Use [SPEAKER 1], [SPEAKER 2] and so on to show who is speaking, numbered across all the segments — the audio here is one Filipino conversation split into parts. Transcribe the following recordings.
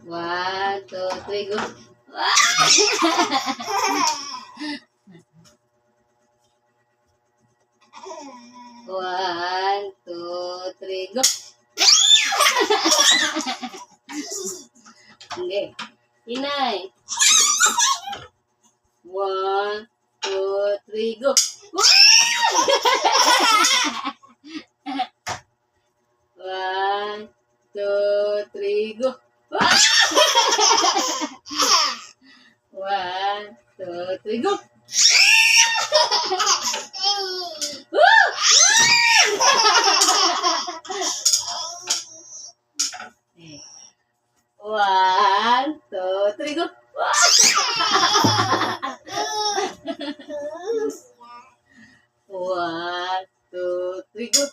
[SPEAKER 1] 1, 2, 3, go. 1, 2, 3, go. Okay. Inay. 1, 2, 3, go. 1, 2, 3, go. 1, 2, 3, go. One, two, three, go. One, two, three, go.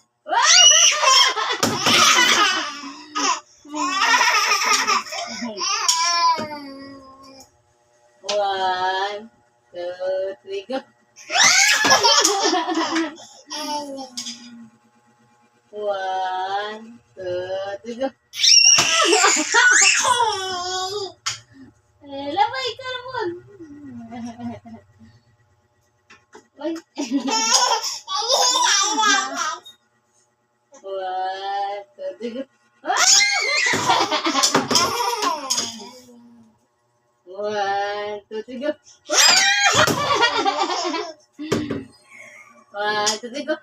[SPEAKER 1] One, two, three, go. 1, 2, 3, go. Lamay ka naman. Ay. 1, 2, 3, go. 1, 2, 3, go. 1, 2, 3, go.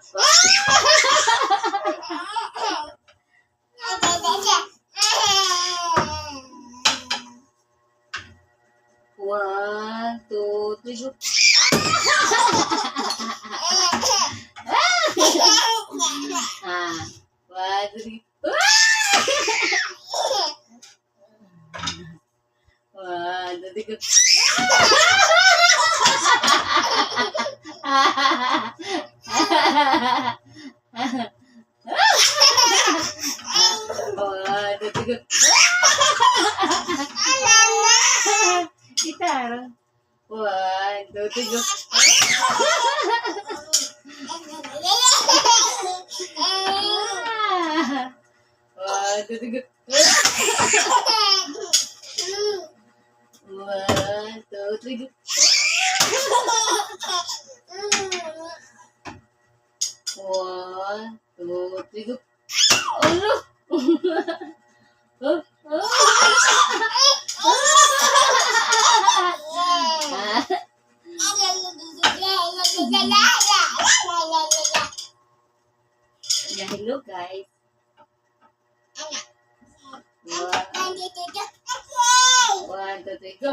[SPEAKER 1] 1, 2, 3, go. Ah, 1, 2, 3. 1, 2, 3, go. 1, 2, 3, go. Guitar. 1, 2, 3, go. 1, 2, 3, go. 1, 2, 3, go. 1, 2, 3, go. Ano? Oh, yeah, hello guys. 1, 2, 3, go.